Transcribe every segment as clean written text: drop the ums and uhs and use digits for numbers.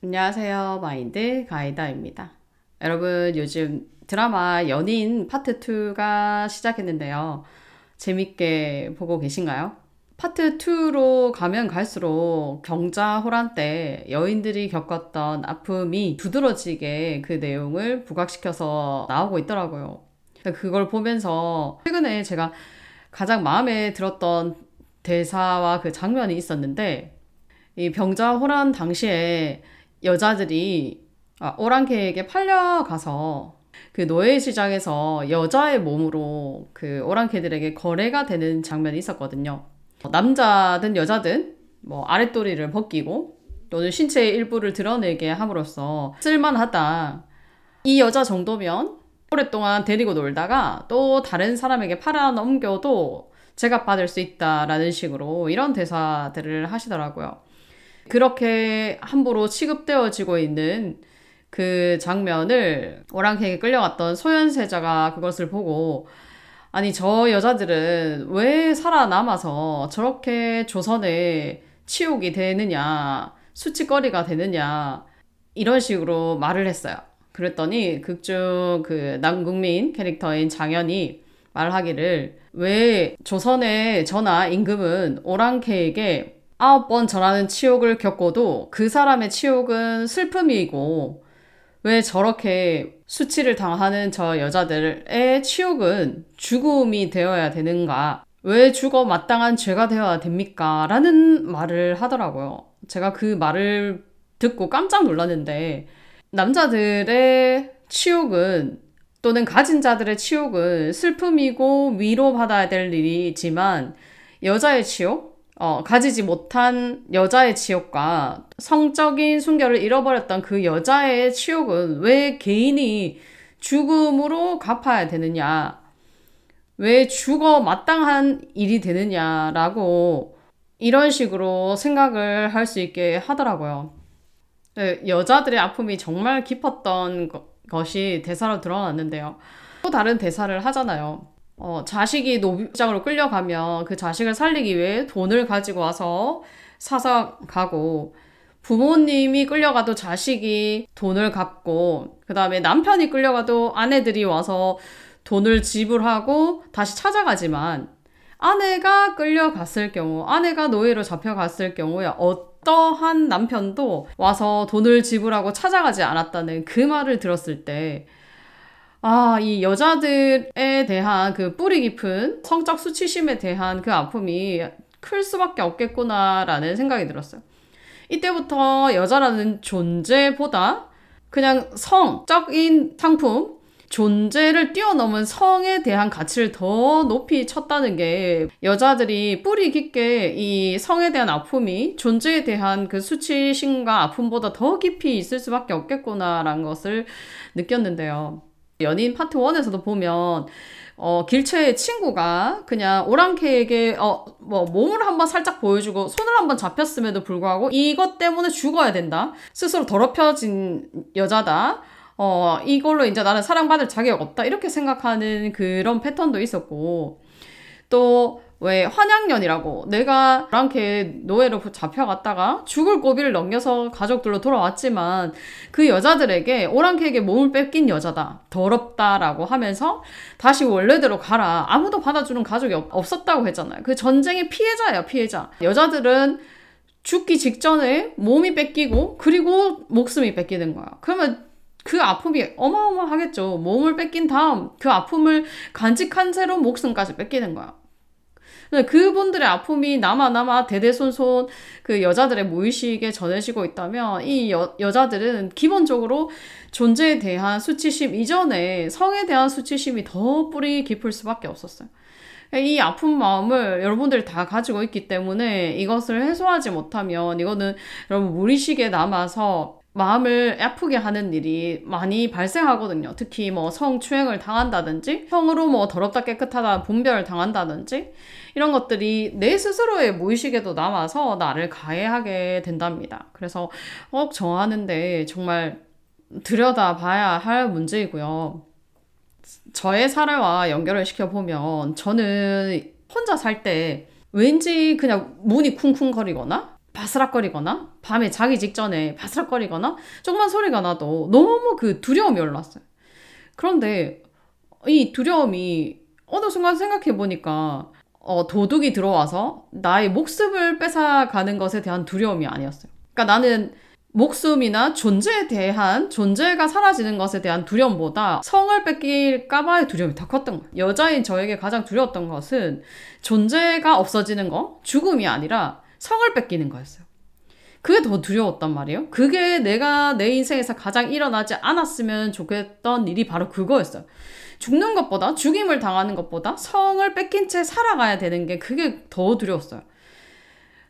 안녕하세요. 마인드 가이다입니다. 여러분, 요즘 드라마 연인 파트 2가 시작했는데요. 재밌게 보고 계신가요? 파트 2로 가면 갈수록 경자호란 때 여인들이 겪었던 아픔이 두드러지게 그 내용을 부각시켜서 나오고 있더라고요. 그걸 보면서 최근에 제가 가장 마음에 들었던 대사와 그 장면이 있었는데, 이 병자호란 당시에 여자들이 오랑캐에게 팔려가서 그 노예 시장에서 여자의 몸으로 그 오랑캐들에게 거래가 되는 장면이 있었거든요. 남자든 여자든 뭐 아랫도리를 벗기고 또는 신체의 일부를 드러내게 함으로써 쓸만하다. 이 여자 정도면 오랫동안 데리고 놀다가 또 다른 사람에게 팔아 넘겨도 제값받을 수 있다라는 식으로 이런 대사들을 하시더라고요. 그렇게 함부로 취급되어지고 있는 그 장면을 오랑캐에게 끌려갔던 소현세자가 그것을 보고, 아니 저 여자들은 왜 살아남아서 저렇게 조선에 치욕이 되느냐, 수치거리가 되느냐, 이런 식으로 말을 했어요. 그랬더니 극중 그 남국민 캐릭터인 장현이 말하기를, 왜 조선의 전하 임금은 오랑캐에게 9번 전하는 치욕을 겪고도 그 사람의 치욕은 슬픔이고, 왜 저렇게 수치를 당하는 저 여자들의 치욕은 죽음이 되어야 되는가? 왜 죽어 마땅한 죄가 되어야 됩니까? 라는 말을 하더라고요. 제가 그 말을 듣고 깜짝 놀랐는데, 남자들의 치욕은 또는 가진 자들의 치욕은 슬픔이고 위로받아야 될 일이지만, 여자의 치욕? 가지지 못한 여자의 치욕과 성적인 순결을 잃어버렸던 그 여자의 치욕은 왜 개인이 죽음으로 갚아야 되느냐? 왜 죽어 마땅한 일이 되느냐라고 이런 식으로 생각을 할 수 있게 하더라고요. 네, 여자들의 아픔이 정말 깊었던 것이 대사로 드러났는데요. 또 다른 대사를 하잖아요. 자식이 노비장으로 끌려가면 그 자식을 살리기 위해 돈을 가지고 와서 사서 가고, 부모님이 끌려가도 자식이 돈을 갚고, 그 다음에 남편이 끌려가도 아내들이 와서 돈을 지불하고 다시 찾아가지만, 아내가 끌려갔을 경우, 아내가 노예로 잡혀갔을 경우에 어떠한 남편도 와서 돈을 지불하고 찾아가지 않았다는 그 말을 들었을 때, 이 여자들에 대한 그 뿌리 깊은 성적 수치심에 대한 그 아픔이 클 수밖에 없겠구나라는 생각이 들었어요. 이때부터 여자라는 존재보다 그냥 성적인 상품, 존재를 뛰어넘은 성에 대한 가치를 더 높이 쳤다는 게, 여자들이 뿌리 깊게 이 성에 대한 아픔이 존재에 대한 그 수치심과 아픔보다 더 깊이 있을 수밖에 없겠구나라는 것을 느꼈는데요. 연인 파트 1에서도 보면 길체의 친구가 그냥 오랑캐에게 뭐 몸을 한번 살짝 보여주고 손을 한번 잡혔음에도 불구하고 이것 때문에 죽어야 된다, 스스로 더럽혀진 여자다, 이걸로 이제 나는 사랑받을 자격 없다, 이렇게 생각하는 그런 패턴도 있었고, 또 왜 환양년이라고, 내가 오랑캐 노예로 잡혀갔다가 죽을 고비를 넘겨서 가족들로 돌아왔지만 그 여자들에게 오랑캐에게 몸을 뺏긴 여자다, 더럽다라고 하면서 다시 원래대로 가라, 아무도 받아주는 가족이 없었다고 했잖아요. 그 전쟁의 피해자예요, 피해자. 여자들은 죽기 직전에 몸이 뺏기고 그리고 목숨이 뺏기는 거야. 그러면 그 아픔이 어마어마하겠죠. 몸을 뺏긴 다음 그 아픔을 간직한 채로 목숨까지 뺏기는 거야. 그분들의 아픔이 남아 대대손손 그 여자들의 무의식에 전해지고 있다면, 이 여자들은 기본적으로 존재에 대한 수치심 이전에 성에 대한 수치심이 더 뿌리 깊을 수밖에 없었어요. 이 아픈 마음을 여러분들이 다 가지고 있기 때문에 이것을 해소하지 못하면 이거는 여러분 무의식에 남아서 마음을 아프게 하는 일이 많이 발생하거든요. 특히 뭐 성추행을 당한다든지, 성으로 뭐 더럽다 깨끗하다 분별을 당한다든지, 이런 것들이 내 스스로의 무의식에도 남아서 나를 가해하게 된답니다. 그래서 꼭 정하는데 정말 들여다봐야 할 문제이고요. 저의 사례와 연결을 시켜보면, 저는 혼자 살 때 왠지 그냥 문이 쿵쿵거리거나 바스락거리거나 밤에 자기 직전에 바스락거리거나 조그만 소리가 나도 너무 그 두려움이 올랐어요. 그런데 이 두려움이 어느 순간 생각해 보니까 도둑이 들어와서 나의 목숨을 뺏어가는 것에 대한 두려움이 아니었어요. 그러니까 나는 목숨이나 존재에 대한 존재가 사라지는 것에 대한 두려움보다 성을 뺏길까봐의 두려움이 더 컸던 거예요. 여자인 저에게 가장 두려웠던 것은 존재가 없어지는 거, 죽음이 아니라 성을 뺏기는 거였어요. 그게 더 두려웠단 말이에요. 그게 내가 내 인생에서 가장 일어나지 않았으면 좋겠던 일이 바로 그거였어요. 죽는 것보다, 죽임을 당하는 것보다 성을 뺏긴 채 살아가야 되는 게 그게 더 두려웠어요.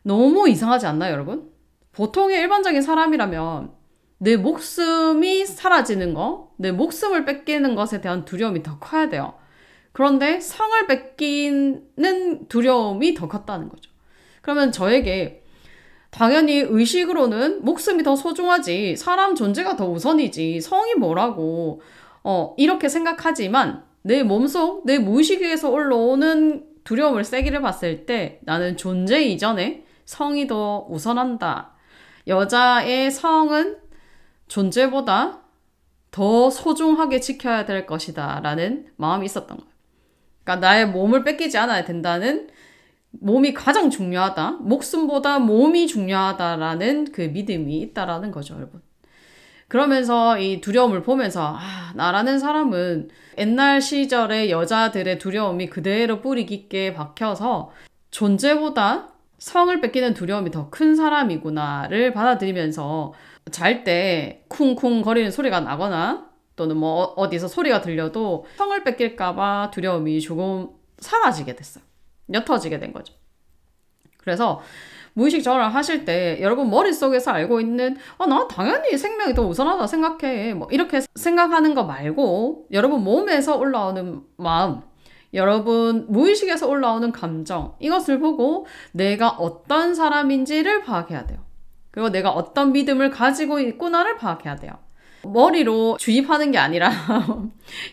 너무 이상하지 않나요, 여러분? 보통의 일반적인 사람이라면 내 목숨이 사라지는 거, 내 목숨을 뺏기는 것에 대한 두려움이 더 커야 돼요. 그런데 성을 뺏기는 두려움이 더 컸다는 거죠. 그러면 저에게 당연히 의식으로는 목숨이 더 소중하지, 사람 존재가 더 우선이지, 성이 뭐라고, 이렇게 생각하지만 내 몸속, 내 무의식에서 올라오는 두려움을 세기를 봤을 때 나는 존재 이전에 성이 더 우선한다. 여자의 성은 존재보다 더 소중하게 지켜야 될 것이다 라는 마음이 있었던 거예요. 그러니까 나의 몸을 뺏기지 않아야 된다는, 몸이 가장 중요하다, 목숨보다 몸이 중요하다라는 그 믿음이 있다라는 거죠, 여러분. 그러면서 이 두려움을 보면서 나라는 사람은 옛날 시절의 여자들의 두려움이 그대로 뿌리 깊게 박혀서 존재보다 성을 뺏기는 두려움이 더 큰 사람이구나를 받아들이면서 잘 때 쿵쿵 거리는 소리가 나거나 또는 뭐 어디서 소리가 들려도 성을 뺏길까봐 두려움이 조금 사라지게 됐어요. 옅어지게 된 거죠. 그래서 무의식 전화를 하실 때 여러분 머릿속에서 알고 있는 나 당연히 생명이 더 우선하다 생각해, 뭐 이렇게 생각하는 거 말고 여러분 몸에서 올라오는 마음, 여러분 무의식에서 올라오는 감정, 이것을 보고 내가 어떤 사람인지를 파악해야 돼요. 그리고 내가 어떤 믿음을 가지고 있구나를 파악해야 돼요. 머리로 주입하는 게 아니라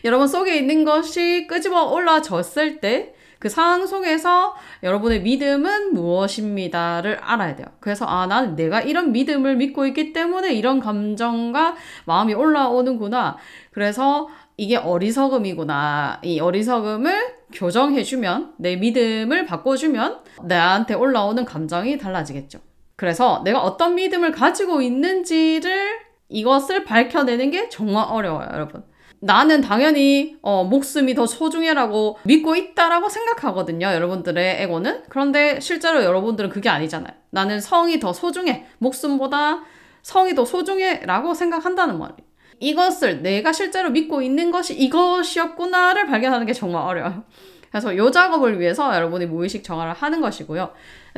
여러분 속에 있는 것이 끄집어 올라졌을 때 그 상황 속에서 여러분의 믿음은 무엇입니다를 알아야 돼요. 그래서 나는 내가 이런 믿음을 믿고 있기 때문에 이런 감정과 마음이 올라오는구나. 그래서 이게 어리석음이구나. 이 어리석음을 교정해주면, 내 믿음을 바꿔주면 나한테 올라오는 감정이 달라지겠죠. 그래서 내가 어떤 믿음을 가지고 있는지를, 이것을 밝혀내는 게 정말 어려워요, 여러분. 나는 당연히 목숨이 더 소중해라고 믿고 있다라고 생각하거든요, 여러분들의 에고는. 그런데 실제로 여러분들은 그게 아니잖아요. 나는 성이 더 소중해, 목숨보다 성이 더 소중해 라고 생각한다는 말이에요. 이것을 내가 실제로 믿고 있는 것이 이것이었구나를 발견하는 게 정말 어려워요. 그래서 이 작업을 위해서 여러분이 무의식 정화를 하는 것이고요.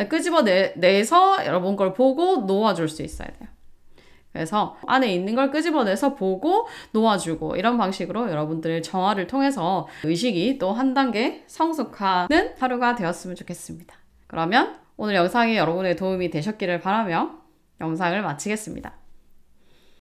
끄집어내서 여러분 걸 보고 놓아줄 수 있어야 돼요. 그래서 안에 있는 걸 끄집어내서 보고 놓아주고, 이런 방식으로 여러분들 정화를 통해서 의식이 또 한 단계 성숙하는 하루가 되었으면 좋겠습니다. 그러면 오늘 영상이 여러분의 도움이 되셨기를 바라며 영상을 마치겠습니다.